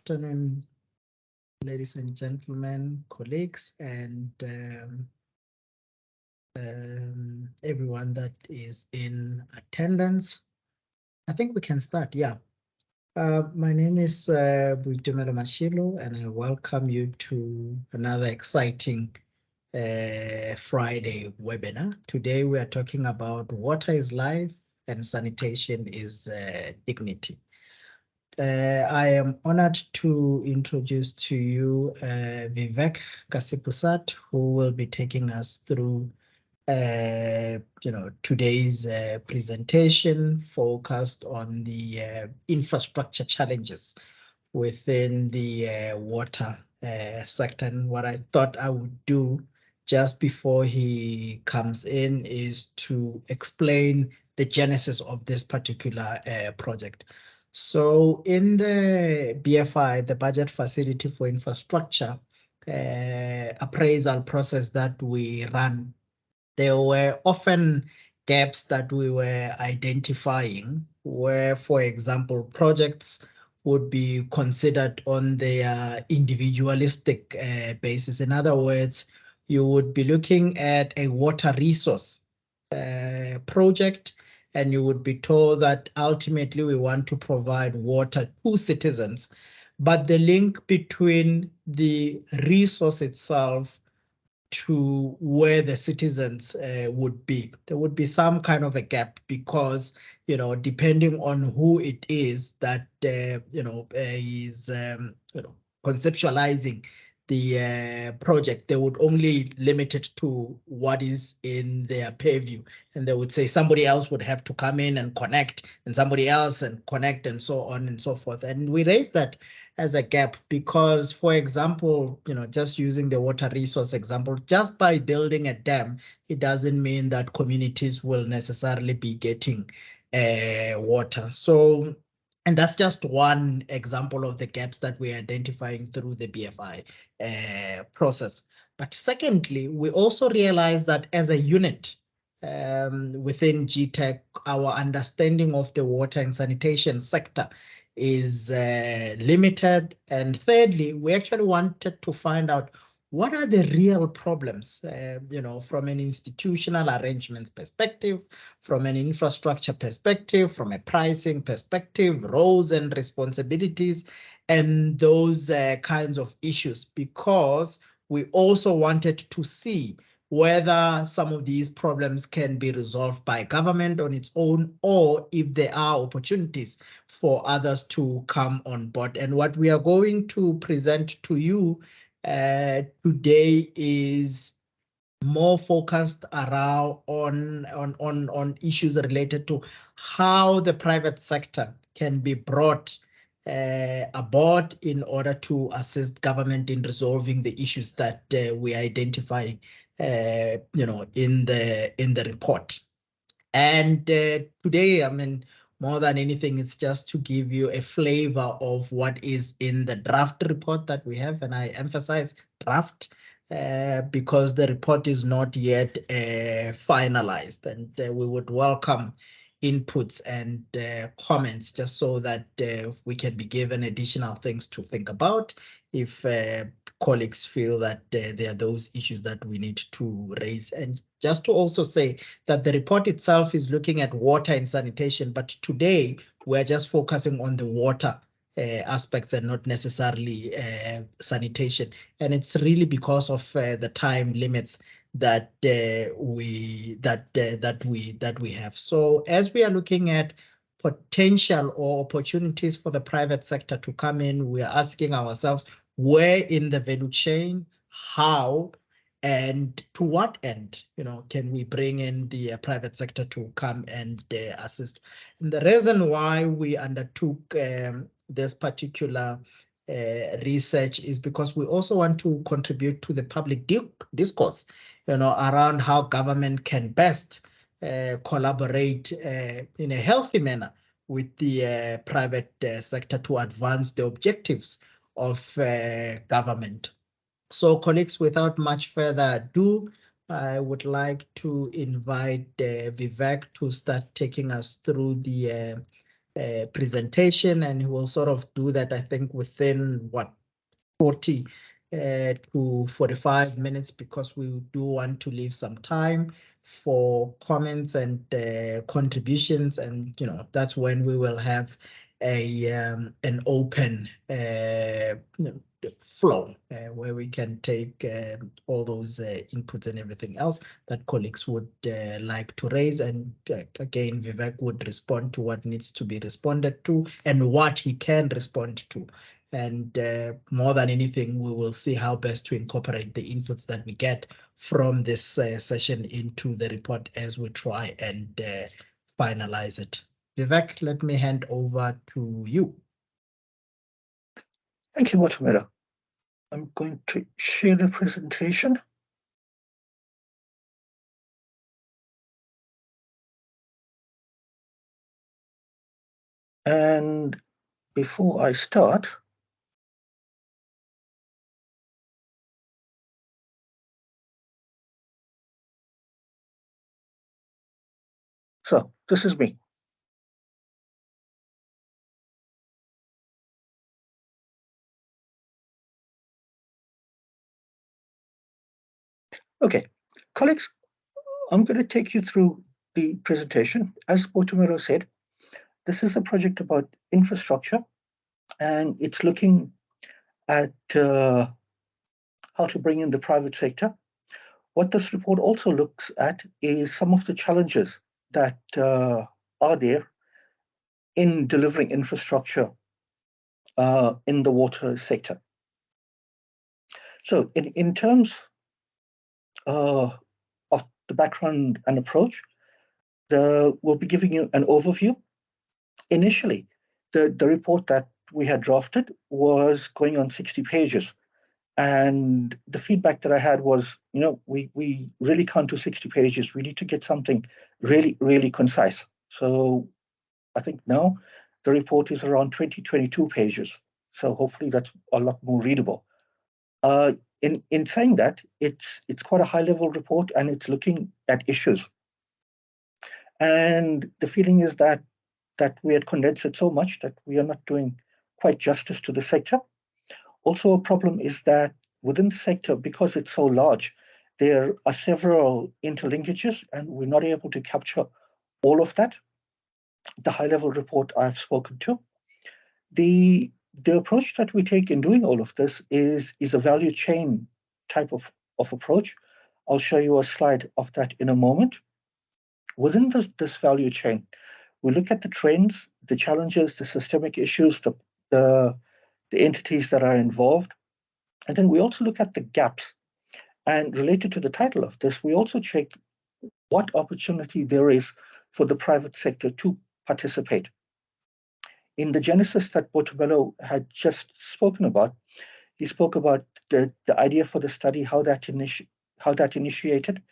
afternoon, ladies and gentlemen, colleagues, and everyone that is in attendance. I think we can start. Yeah. My name is Buitumelo Mashilo, and I welcome you to another exciting Friday webinar. Today we are talking about water is life and sanitation is dignity. I am honored to introduce to you Vivek Kasseepursad, who will be taking us through today's presentation focused on the infrastructure challenges within the water sector. And what I thought I would do just before he comes in is to explain the genesis of this particular project. So in the BFI, the Budget Facility for Infrastructure appraisal process that we run, there were often gaps that we were identifying where, for example, projects would be considered on their individualistic basis. In other words, you would be looking at a water resource project, and you would be told that ultimately we want to provide water to citizens. But the link between the resource itself to where the citizens would be, there would be some kind of a gap because, depending on who it is that, is, conceptualizing the project, they would only limit it to what is in their purview. And they would say somebody else would have to come in and connect, and somebody else and connect, and so on and so forth. And we raised that as a gap because, for example, just using the water resource example, just by building a dam, it doesn't mean that communities will necessarily be getting water. So, and that's just one example of the gaps that we're identifying through the BFI process. But secondly, we also realize that as a unit within GTEC, our understanding of the water and sanitation sector is limited. And thirdly, we actually wanted to find out what are the real problems, from an institutional arrangements perspective, from an infrastructure perspective, from a pricing perspective, roles and responsibilities, and those kinds of issues, because we also wanted to see whether some of these problems can be resolved by government on its own, or if there are opportunities for others to come on board. And what we are going to present to you today is more focused around on issues related to how the private sector can be brought aboard in order to assist government in resolving the issues that we are identifying in the report. And today, more than anything, it's just to give you a flavor of what is in the draft report that we have. And I emphasize draft because the report is not yet finalized, and we would welcome inputs and comments just so that we can be given additional things to think about if colleagues feel that there are those issues that we need to raise. And just to also say that the report itself is looking at water and sanitation, but today we're just focusing on the water aspects and not necessarily sanitation. And it's really because of the time limits that we have. So as we are looking at potential or opportunities for the private sector to come in, we are asking ourselves, where in the value chain, how, and to what end, can we bring in the private sector to come and assist? And the reason why we undertook this particular research is because we also want to contribute to the public discourse, around how government can best collaborate in a healthy manner with the private sector to advance the objectives of government. So, colleagues, without much further ado, I would like to invite Vivek to start taking us through the presentation, and he will sort of do that, I think, within 40 to 45 minutes, because we do want to leave some time for comments and contributions, and that's when we will have an open flow where we can take all those inputs and everything else that colleagues would like to raise. And again, Vivek would respond to what needs to be responded to and what he can respond to. And more than anything, we will see how best to incorporate the inputs that we get from this session into the report as we try and finalize it. Vivek, let me hand over to you. Thank you, Botumelo. I'm going to share the presentation. And before I start, so this is me. Okay, colleagues, I'm going to take you through the presentation. As Botumelo said, this is a project about infrastructure, and it's looking at how to bring in the private sector. What this report also looks at is some of the challenges that are there in delivering infrastructure in the water sector. So in terms of the background and approach, we'll be giving you an overview. Initially, the report that we had drafted was going on 60 pages. And the feedback that I had was, we really can't do 60 pages. We need to get something really, really concise. So I think now the report is around 22 pages. So hopefully that's a lot more readable. In saying that, it's quite a high level report, and it's looking at issues. And the feeling is that we had condensed it so much that we are not doing quite justice to the sector. Also, a problem is that within the sector, because it's so large, there are several interlinkages, and we're not able to capture all of that. The high level report I've spoken to. The approach that we take in doing all of this is a value chain type of approach. I'll show you a slide of that in a moment. Within this value chain, we look at the trends, the challenges, the systemic issues, the entities that are involved. And then we also look at the gaps. And related to the title of this, we also check what opportunity there is for the private sector to participate. In the genesis that Botumelo had just spoken about, he spoke about the idea for the study, how that initiated,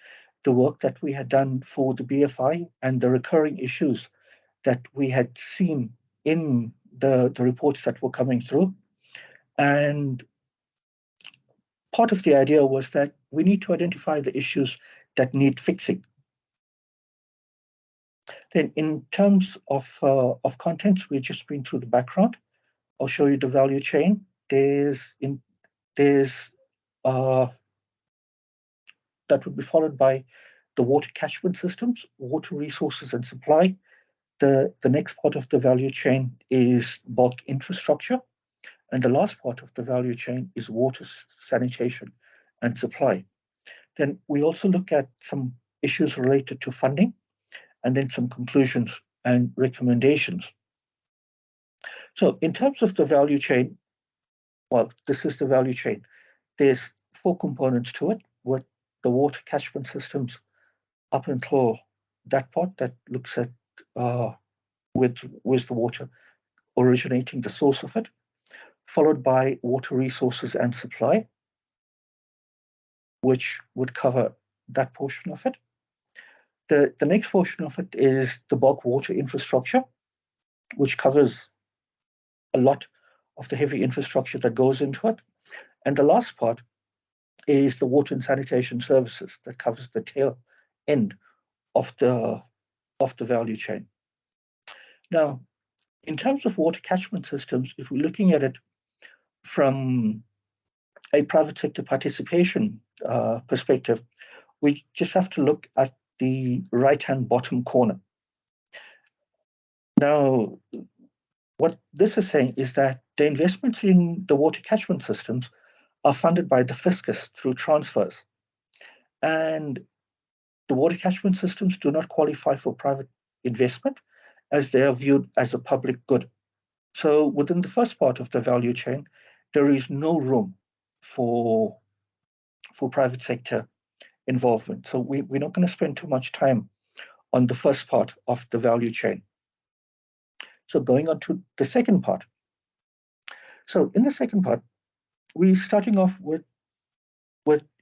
the work that we had done for the BFI, and the recurring issues that we had seen in the reports that were coming through. And part of the idea was that we need to identify the issues that need fixing. Then in terms of contents, we've just been through the background. I'll show you the value chain. There's that would be followed by the water catchment systems, water resources and supply. The next part of the value chain is bulk infrastructure. And the last part of the value chain is water sanitation and supply. Then we also look at some issues related to funding, and then some conclusions and recommendations. So in terms of the value chain, well, this is the value chain. There's 4 components to it, with the water catchment systems up until that part that looks at where's the water originating, the source of it, followed by water resources and supply, which would cover that portion of it. The next portion of it is the bulk water infrastructure, which covers a lot of the heavy infrastructure that goes into it. And the last part is the water and sanitation services that covers the tail end of the value chain. Now, In terms of water catchment systems, if we're looking at it from a private sector participation perspective, we just have to look at the right-hand bottom corner. Now, what this is saying is that the investments in the water catchment systems are funded by the fiscus through transfers. And the water catchment systems do not qualify for private investment as they are viewed as a public good. So within the first part of the value chain, there is no room for private sector involvement. So we're not going to spend too much time on the first part of the value chain. So going on to the second part. So in the second part, we're starting off with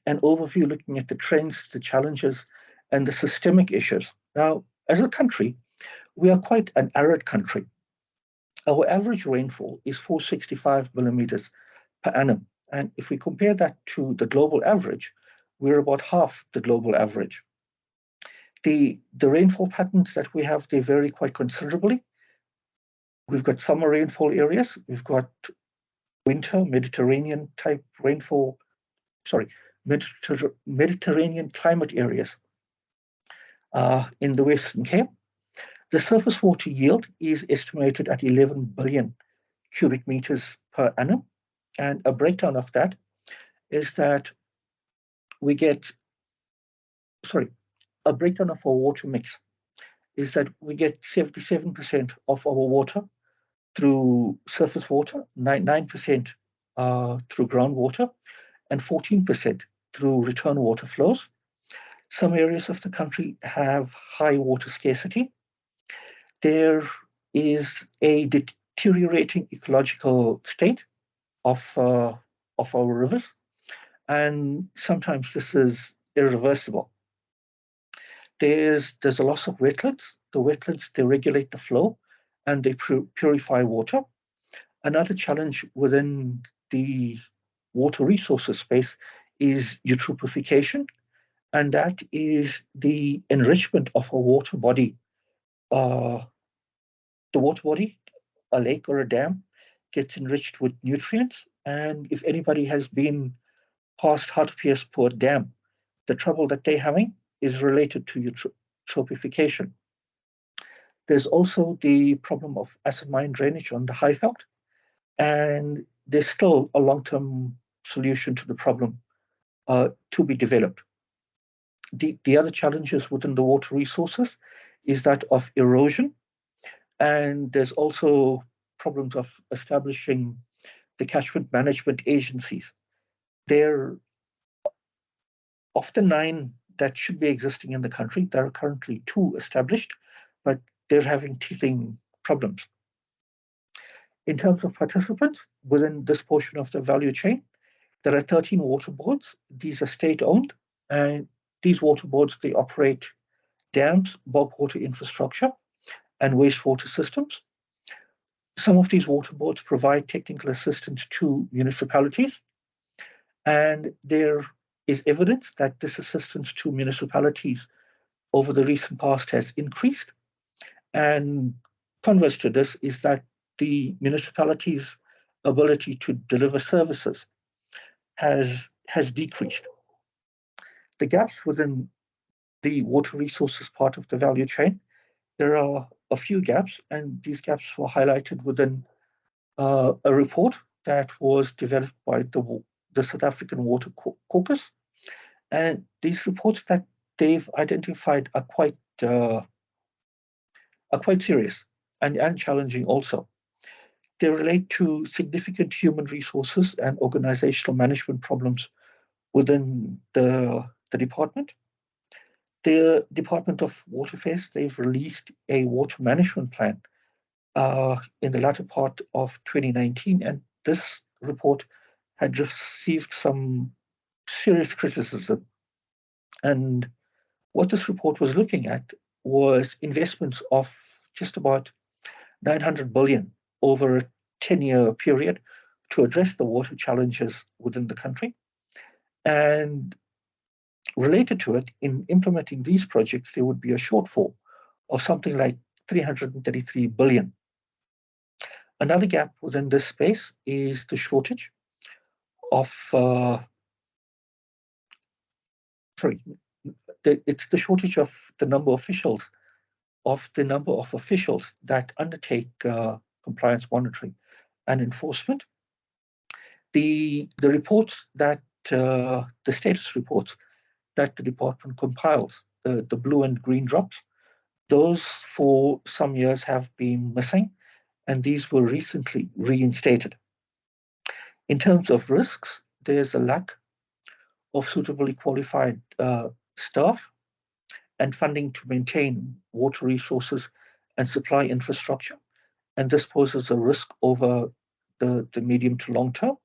an overview looking at the trends, the challenges, and the systemic issues. Now, as a country, we are quite an arid country. Our average rainfall is 465 millimeters per annum. And if we compare that to the global average, we're about half the global average. The rainfall patterns that we have, they vary quite considerably. We've got summer rainfall areas, we've got winter Mediterranean type rainfall, Mediterranean climate areas in the Western Cape. The surface water yield is estimated at 11 billion cubic meters per annum. And a breakdown of that is that we get, a breakdown of our water mix is that we get 77% of our water through surface water, 9% through groundwater, and 14% through return water flows. Some areas of the country have high water scarcity. There is a deteriorating ecological state of our rivers, and sometimes this is irreversible. There's a loss of wetlands. The wetlands, they regulate the flow and they purify water. Another challenge within the water resources space is eutrophication, and that is the enrichment of a water body. The water body, a lake or a dam, gets enriched with nutrients. And if anybody has been past Hartbeespoort Dam, the trouble that they're having is related to eutrophication. There's also the problem of acid mine drainage on the Highveld, and there's still a long-term solution to the problem to be developed. The other challenges within the water resources is that of erosion, and there's also problems of establishing the catchment management agencies. There, of the 9 that should be existing in the country, there are currently 2 established, but they're having teething problems. In terms of participants within this portion of the value chain, there are 13 water boards. These are state-owned, and these water boards, they operate dams, bulk water infrastructure, and wastewater systems. Some of these water boards provide technical assistance to municipalities, and there is evidence that this assistance to municipalities over the recent past has increased. And converse to this is that the municipalities' ability to deliver services has decreased. The gaps within the water resources part of the value chain, there are a few gaps, and these gaps were highlighted within a report that was developed by the South African Water Caucus. And these reports that they've identified are quite serious and challenging also. They relate to significant human resources and organizational management problems within the department. The Department of Water Affairs, they've released a water management plan in the latter part of 2019, and this report had received some serious criticism. And what this report was looking at was investments of just about 900 billion over a 10-year period to address the water challenges within the country. And related to it, in implementing these projects, there would be a shortfall of something like 333 billion. Another gap within this space is the shortage of, it's the shortage of the number of officials that undertake compliance monitoring and enforcement. The reports that the status reports that the department compiles, the blue and green drops, those for some years have been missing, and these were recently reinstated. In terms of risks, there's a lack of suitably qualified staff and funding to maintain water resources and supply infrastructure. And this poses a risk over the medium to long term.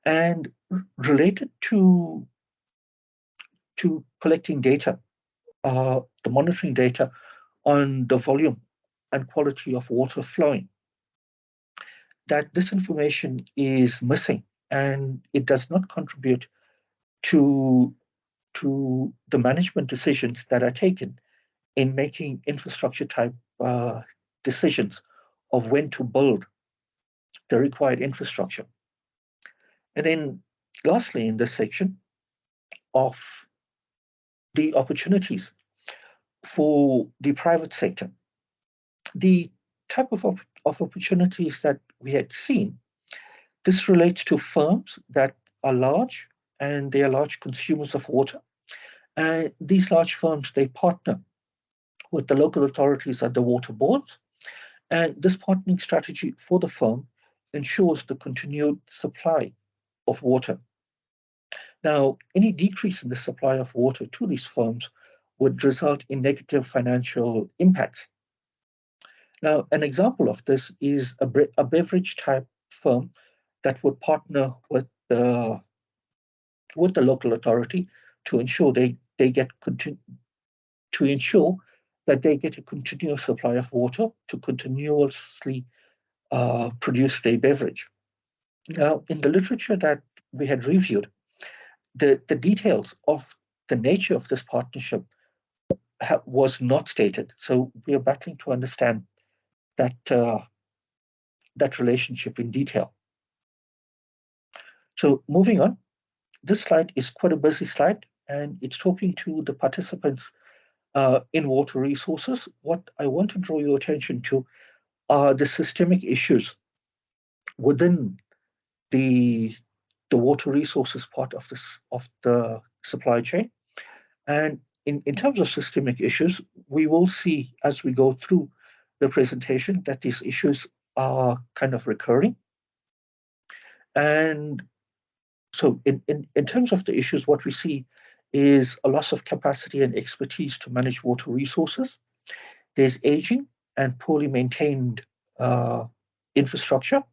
And related to collecting data, the monitoring data on the volume and quality of water flowing, that this information is missing and it does not contribute to the management decisions that are taken in making infrastructure type decisions of when to build the required infrastructure. And then lastly, in this section of the opportunities for the private sector, the type of opportunities that we had seen, this relates to firms that are large and they are large consumers of water. And these large firms, they partner with the local authorities at the water boards. And this partnering strategy for the firm ensures the continued supply of water. Now, any decrease in the supply of water to these firms would result in negative financial impacts. Now, an example of this is a beverage type firm that would partner with the local authority to ensure to ensure that they get a continuous supply of water to continuously produce their beverage. Now, in the literature that we had reviewed, the details of the nature of this partnership was not stated. So we are battling to understand that that relationship in detail. So moving on, this slide is quite a busy slide, and it's talking to the participants in water resources. What I want to draw your attention to are the systemic issues within the water resources part of the supply chain. And in terms of systemic issues, we will see as we go through the presentation that these issues are kind of recurring. And so in terms of the issues, what we see is a loss of capacity and expertise to manage water resources. There's aging and poorly maintained infrastructure.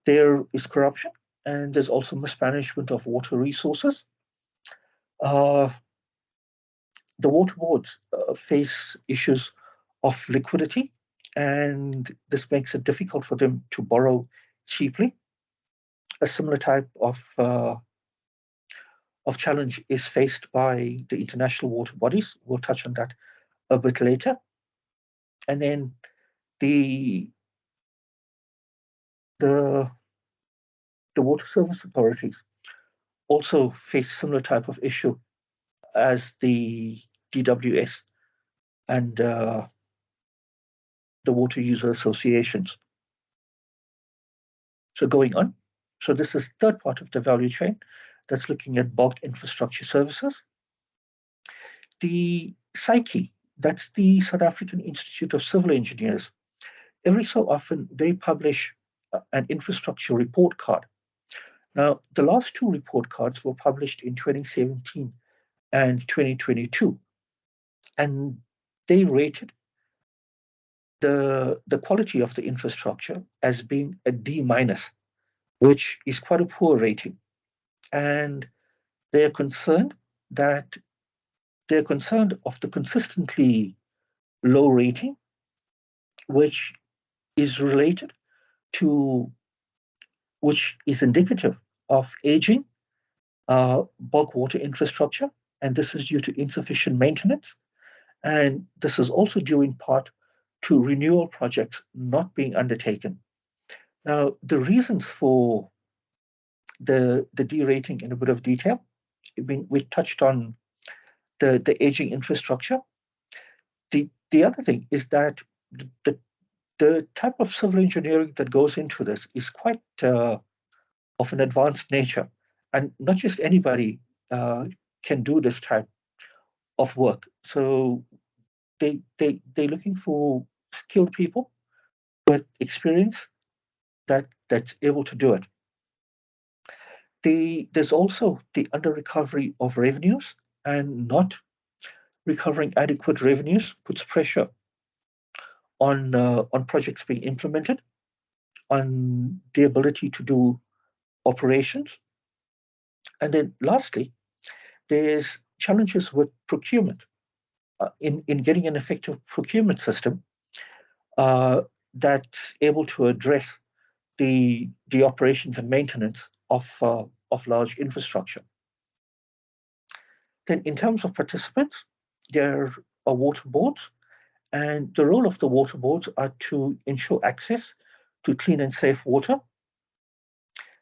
There is corruption, and there's also mismanagement of water resources. The water boards face issues of liquidity, and this makes it difficult for them to borrow cheaply. A similar type of challenge is faced by the international water bodies. We'll touch on that a bit later. And then the water service authorities also face similar type of issue as the DWS and the water user associations. So going on, so this is the third part of the value chain that's looking at bulk infrastructure services. The SAICI, that's the South African Institute of Civil Engineers, every so often they publish an infrastructure report card. Now, the last two report cards were published in 2017 and 2022, and they rated the quality of the infrastructure as being a D-, which is quite a poor rating. And they are concerned of the consistently low rating, which is indicative of aging bulk water infrastructure, and this is due to insufficient maintenance. And this is also due in part to renewal projects not being undertaken Now, the reasons for the derating in a bit of detail. We touched on the aging infrastructure. The other thing is that the type of civil engineering that goes into this is quite of an advanced nature, and not just anybody can do this type of work. So they're looking for skilled people with experience that's able to do it. There's also the under recovery of revenues, and not recovering adequate revenues puts pressure on projects being implemented, on the ability to do operations. And then lastly, there's challenges with procurement, in getting an effective procurement system uh, that's able to address the operations and maintenance of large infrastructure. Then, in terms of participants, there are water boards, and the role of the water boards are to ensure access to clean and safe water.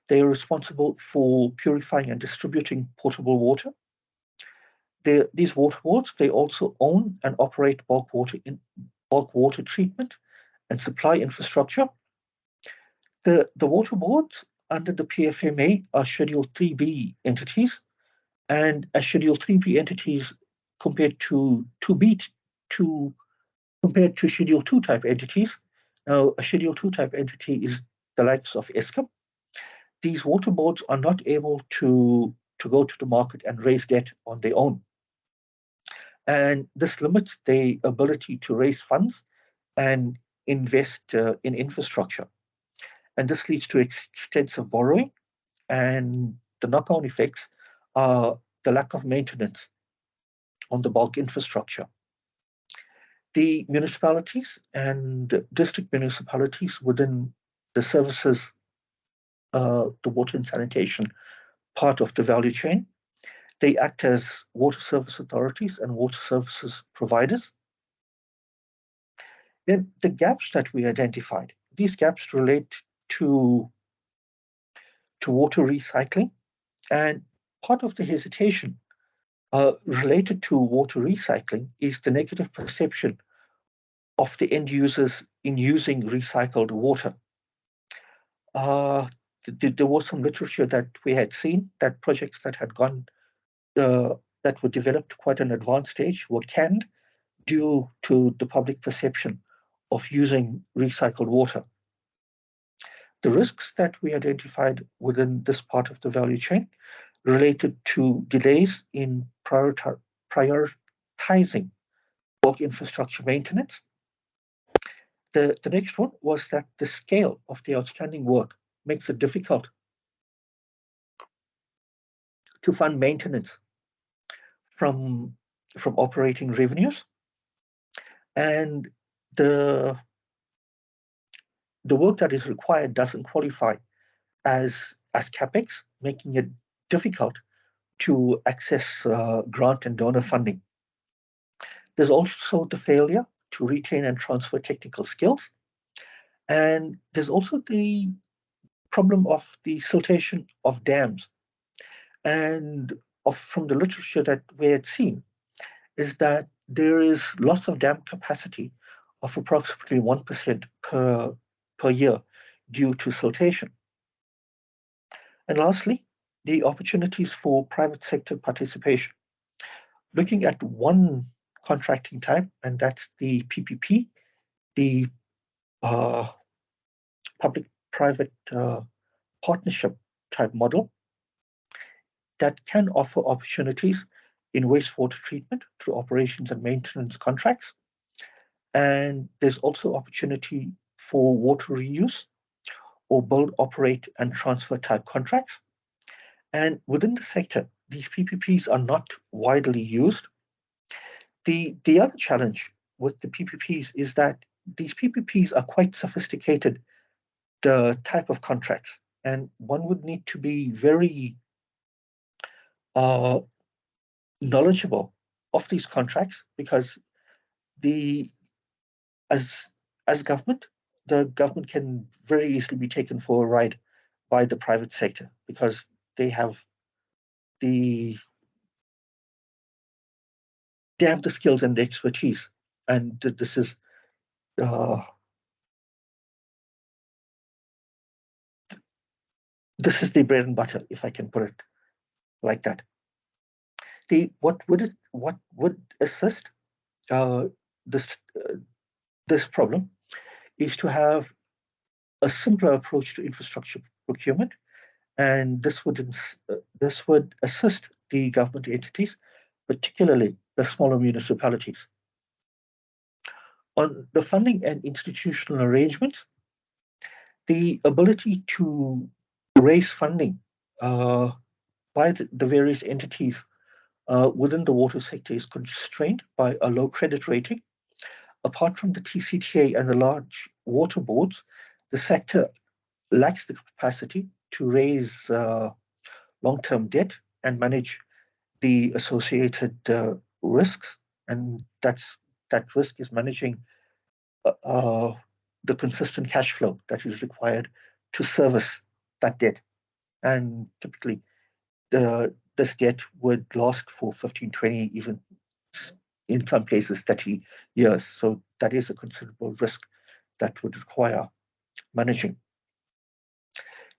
They are responsible for purifying and distributing potable water. These water boards, they also own and operate bulk water treatment and supply infrastructure. The water boards under the PFMA are Schedule 3B entities, and as Schedule 3B entities compared to 2B to compared to Schedule 2 type entities. Now, a Schedule 2 type entity is the likes of ESCOM. These water boards are not able to go to the market and raise debt on their own. And this limits their ability to raise funds and invest in infrastructure. And this leads to extensive borrowing, and the knock-on effects are the lack of maintenance on the bulk infrastructure. The municipalities and district municipalities within the services, the water and sanitation part of the value chain, they act as water service authorities and water services providers. Then the gaps that we identified, these gaps relate to, to water recycling, and part of the hesitation related to water recycling is the negative perception of the end users in using recycled water. Uh, there was some literature that we had seen that projects that had gone that were developed quite an advanced stage were canned due to the public perception of using recycled water. The risks that we identified within this part of the value chain related to delays in prioritizing bulk infrastructure maintenance. The next one was that the scale of the outstanding work makes it difficult to fund maintenance from operating revenues, and the work that is required doesn't qualify as capex, making it difficult to access grant and donor funding. There's also the failure to retain and transfer technical skills, and there's also the problem of the siltation of dams. And from the literature that we had seen, is that there is loss of dam capacity of approximately 1% per year due to siltation. And lastly, the opportunities for private sector participation. Looking at one contracting type, and that's the PPP, the uh, public-private partnership type model, that can offer opportunities in wastewater treatment through operations and maintenance contracts. And there's also opportunity for water reuse or build, operate, and transfer type contracts. And within the sector, these PPPs are not widely used. The other challenge with the PPPs is that these PPPs are quite sophisticated, the type of contracts, and one would need to be very uh, knowledgeable of these contracts, because the as government, the government can very easily be taken for a ride by the private sector because they have the skills and the expertise, and this is the bread and butter, if I can put it like that. What would assist this this problem is to have a simpler approach to infrastructure procurement, and this would assist the government entities, particularly the smaller municipalities. On the funding and institutional arrangements, the ability to raise funding by the various entities within the water sector is constrained by a low credit rating. Apart from the TCTA and the large water boards, the sector lacks the capacity to raise long-term debt and manage the associated risks, and that risk is managing the consistent cash flow that is required to service that debt. And typically, this debt would last for 15, 20, even in some cases 30 years. So that is a considerable risk that would require managing.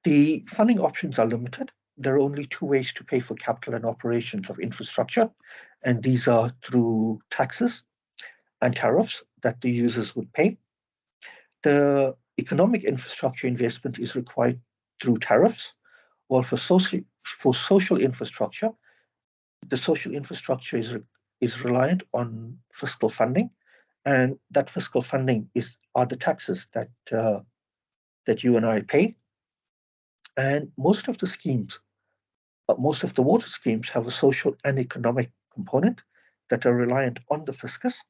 The funding options are limited. There are only two ways to pay for capital and operations of infrastructure, and these are through taxes and tariffs that the users would pay. The economic infrastructure investment is required through tariffs, while for social infrastructure, the social infrastructure is reliant on fiscal funding, and that fiscal funding are the taxes that that you and I pay. And most of the schemes, most of the water schemes have a social and economic component that are reliant on the fiscus.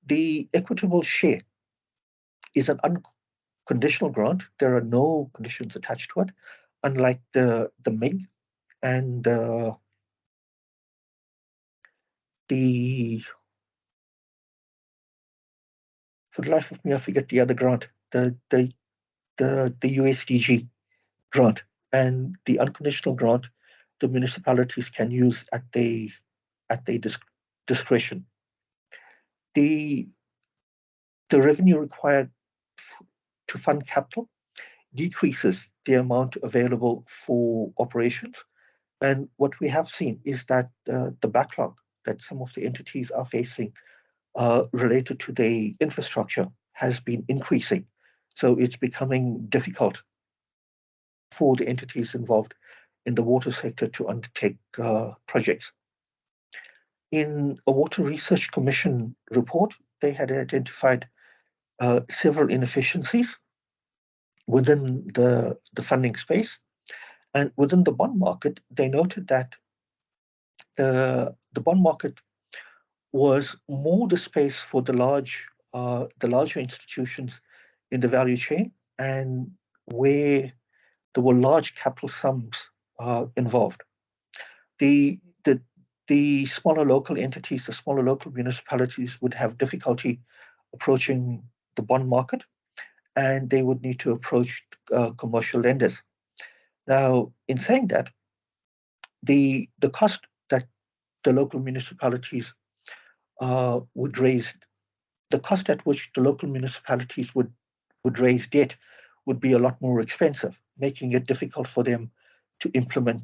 The equitable share is an unconditional grant. There are no conditions attached to it, unlike the MIG and for the life of me, I forget the other grant, the USDG grant, and the unconditional grant the municipalities can use at their discretion. The revenue required to fund capital decreases the amount available for operations. And what we have seen is that the backlog that some of the entities are facing related to the infrastructure has been increasing. So it's becoming difficult for the entities involved in the water sector to undertake projects. In a Water Research Commission report, they had identified several inefficiencies within the funding space. And within the bond market, they noted that the bond market was more the space for the larger institutions in the value chain, and where there were large capital sums involved. The smaller local entities, the smaller local municipalities would have difficulty approaching the bond market, and they would need to approach commercial lenders. Now, in saying that, the cost that the local municipalities would raise, the cost at which the local municipalities would raise debt would be a lot more expensive, making it difficult for them to implement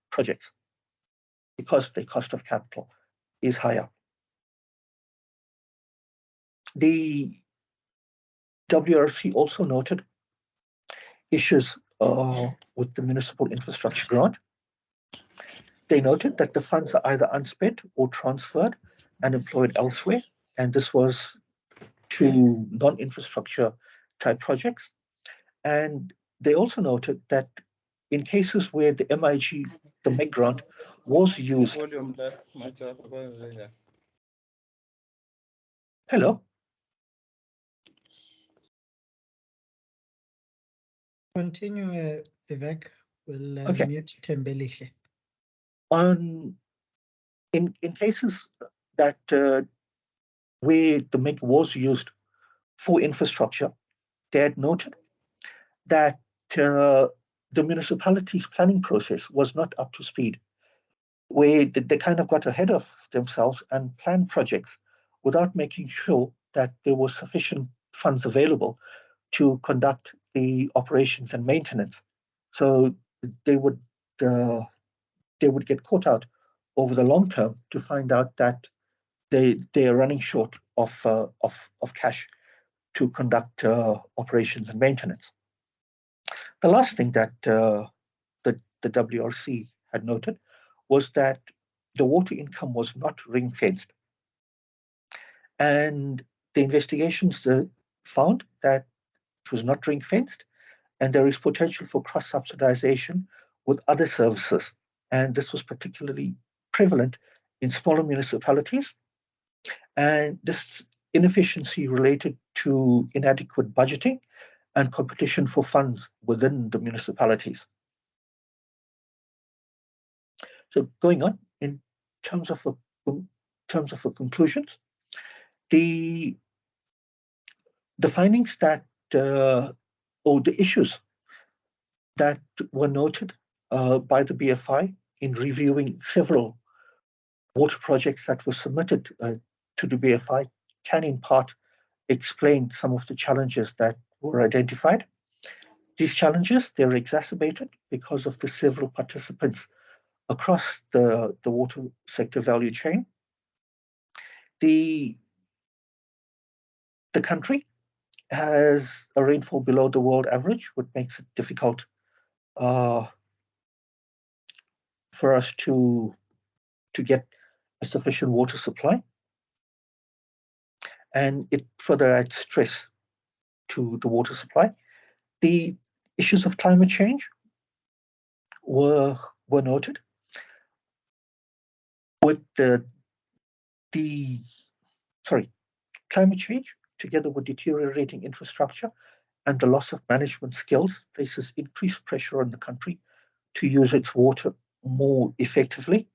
projects because the cost of capital is higher. The WRC also noted issues with the municipal infrastructure grant. They noted that the funds are either unspent or transferred and employed elsewhere, and this was to non-infrastructure type projects. And they also noted that in cases where the MIG, the MEG grant, was used. Hello. Continue, Vivek. We'll Okay. mute Tembelihle. In cases that where the MEG was used for infrastructure, they had noted that the municipality's planning process was not up to speed, where they kind of got ahead of themselves and planned projects without making sure that there was sufficient funds available to conduct the operations and maintenance. So they would uh, they would get caught out over the long term to find out that they are running short of cash to conduct operations and maintenance. The last thing that the WRC had noted was that the water income was not ring fenced, and the investigations found that it was not ring fenced, and there is potential for cross subsidization with other services. And this was particularly prevalent in smaller municipalities. And this inefficiency related to inadequate budgeting and competition for funds within the municipalities. So going on in terms of conclusions, the findings that or the issues that were noted by the BFI in reviewing several water projects that were submitted to the BFI can in part explain some of the challenges that were identified. These challenges, they're exacerbated because of the several participants across the water sector value chain. The country has a rainfall below the world average, which makes it difficult for us to get a sufficient water supply. And it further adds stress to the water supply. The issues of climate change were noted, with climate change together with deteriorating infrastructure and the loss of management skills places increased pressure on the country to use its water more effectively.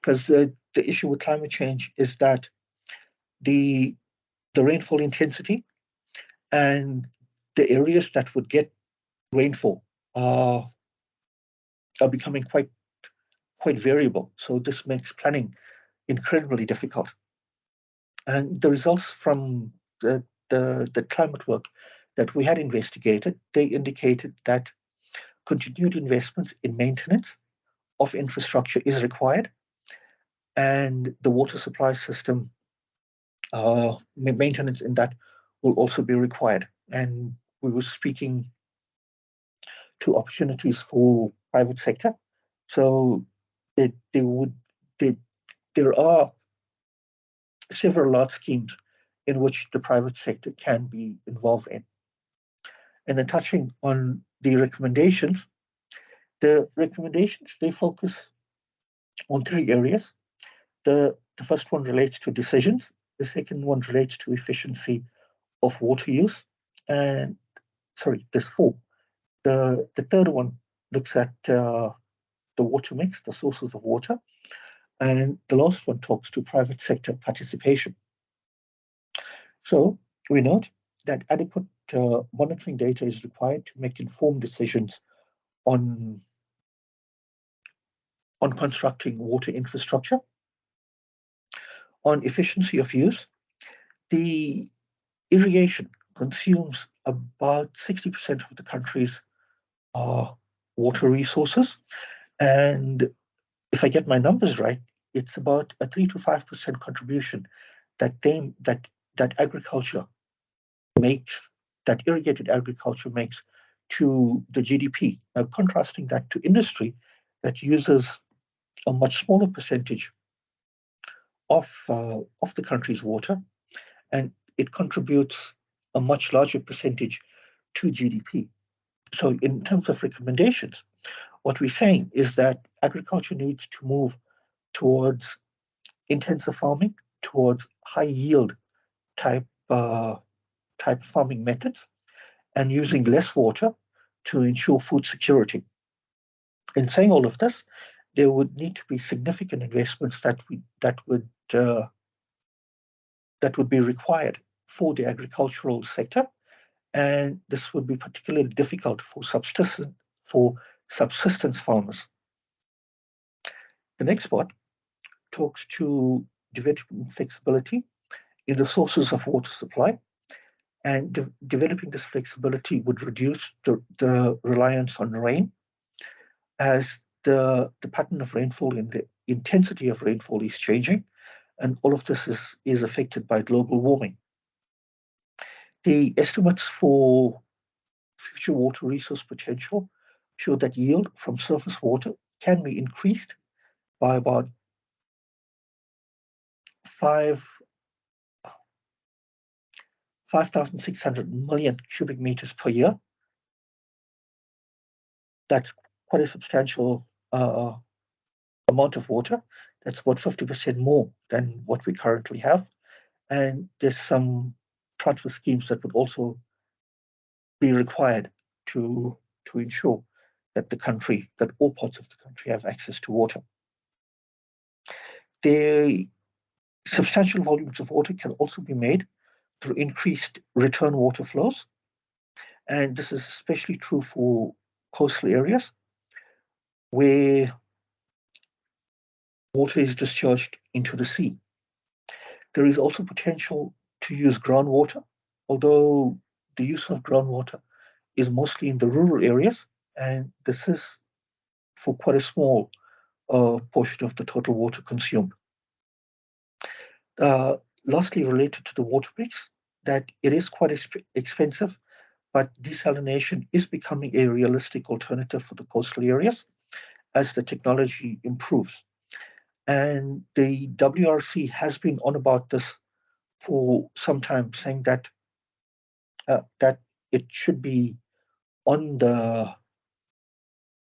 Because the issue with climate change is that the rainfall intensity and the areas that would get rainfall are becoming quite variable. So this makes planning incredibly difficult. And the results from the climate work that we had investigated, they indicated that continued investments in maintenance of infrastructure is required, and the water supply system maintenance in that will also be required. And we were speaking to opportunities for private sector, so there are several large schemes in which the private sector can be involved in. And then touching on the recommendations, they focus on three areas. The first one relates to decisions. The second one relates to efficiency of water use. And there's four. The third one looks at the water mix, the sources of water. And the last one talks to private sector participation. So we note that adequate monitoring data is required to make informed decisions on constructing water infrastructure. On efficiency of use, the irrigation consumes about 60% of the country's water resources. And if I get my numbers right, it's about a 3 to 5% contribution that agriculture makes, that irrigated agriculture makes to the GDP. Now, contrasting that to industry that uses a much smaller percentage of the country's water, and it contributes a much larger percentage to GDP. So, in terms of recommendations, what we're saying is that agriculture needs to move towards intensive farming, towards high yield type farming methods, and using less water to ensure food security. In saying all of this, there would need to be significant investments that would be required for the agricultural sector, and this would be particularly difficult for subsistence farmers. The next part talks to developing flexibility in the sources of water supply, and developing this flexibility would reduce the reliance on rain, as the pattern of rainfall and the intensity of rainfall is changing, and all of this is affected by global warming. The estimates for future water resource potential show that yield from surface water can be increased by about 5,600 million cubic meters per year. That's quite a substantial amount of water. That's about 50% more than what we currently have. And there's some transfer schemes that would also be required to ensure that that all parts of the country have access to water. The substantial volumes of water can also be made through increased return water flows. And this is especially true for coastal areas where water is discharged into the sea. There is also potential to use groundwater, although the use of groundwater is mostly in the rural areas, and this is for quite a small portion of the total water consumed. Lastly, related to the water mix, that it is quite expensive, but desalination is becoming a realistic alternative for the coastal areas as the technology improves. And the WRC has been on about this for some time, saying that that it should be on the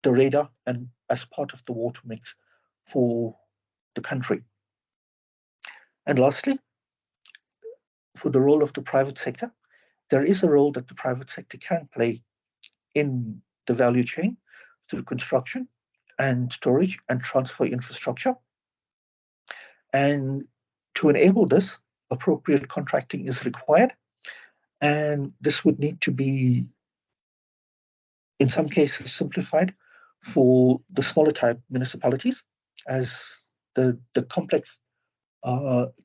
radar and as part of the water mix for the country. And lastly, for the role of the private sector, there is a role that the private sector can play in the value chain through construction and storage and transfer infrastructure. And to enable this, appropriate contracting is required. And this would need to be, in some cases, simplified for the smaller type municipalities, as the complex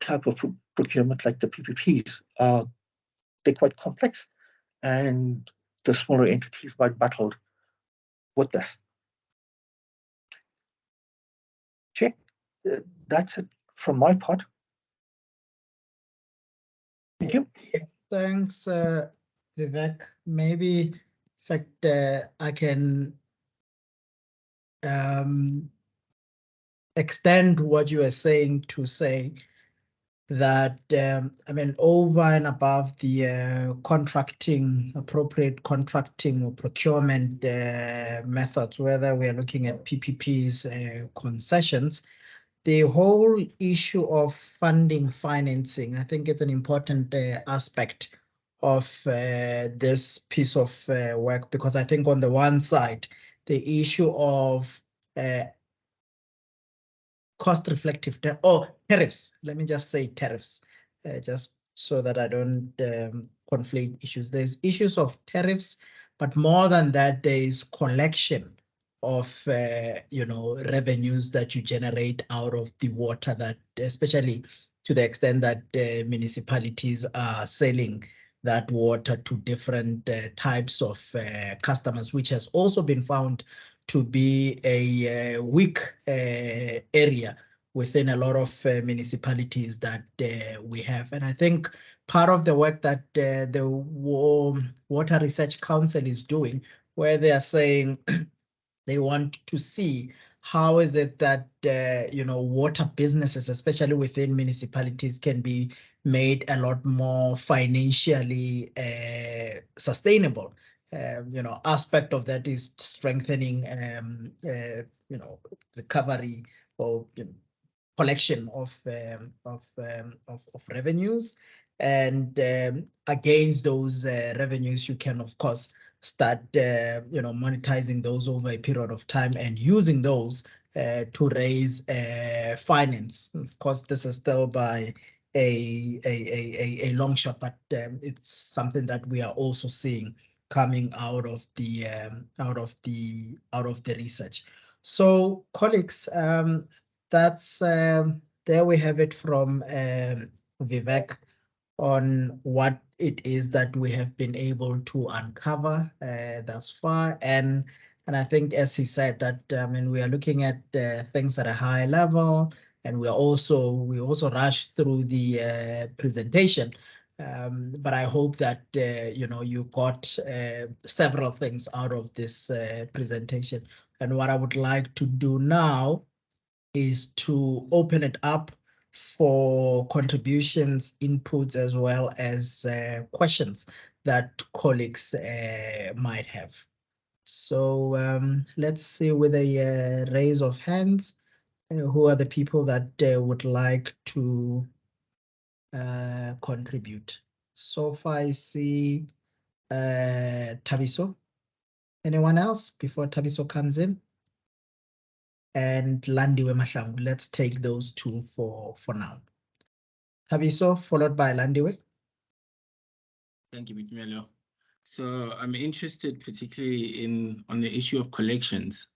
type of procurement, like the PPPs, they're quite complex, and the smaller entities might battle with this. Okay, that's it from my part. Thank you. Thanks, Vivek. Maybe, in fact, I can extend what you are saying to say that, I mean, over and above the appropriate contracting or procurement methods, whether we are looking at PPPs, concessions, the whole issue of financing, I think it's an important aspect of this piece of work, because I think on the one side, the issue of cost reflective tariffs, let me just say tariffs, just so that I don't conflate issues. There's issues of tariffs, but more than that, there is collection of revenues that you generate out of the water, that especially to the extent that municipalities are selling that water to different types of customers, which has also been found to be a weak area within a lot of municipalities that we have. And I think part of the work that the Water Research Council is doing, where they are saying they want to see how is it that water businesses, especially within municipalities, can be made a lot more financially sustainable. Aspect of that is strengthening recovery or collection of revenues, and against those revenues, you can of course start monetizing those over a period of time and using those to raise finance. Of course, this is still by a long shot, but it's something that we are also seeing coming out of the research. So, colleagues, that's there we have it from Vivek on what it is that we have been able to uncover thus far. And I think, as he said, that we are looking at things at a high level, and we also rushed through the presentation. But I hope that you got several things out of this presentation. And what I would like to do now is to open it up for contributions, inputs, as well as questions that colleagues might have. So let's see with a raise of hands, who are the people that would like to contribute. So far, I see Tabiso. Anyone else before Tabiso comes in? And Landiwe Mahlangu. Let's take those two for now. Tabiso, followed by Landiwe. Thank you, Bipimelo. So I'm interested particularly on the issue of collections.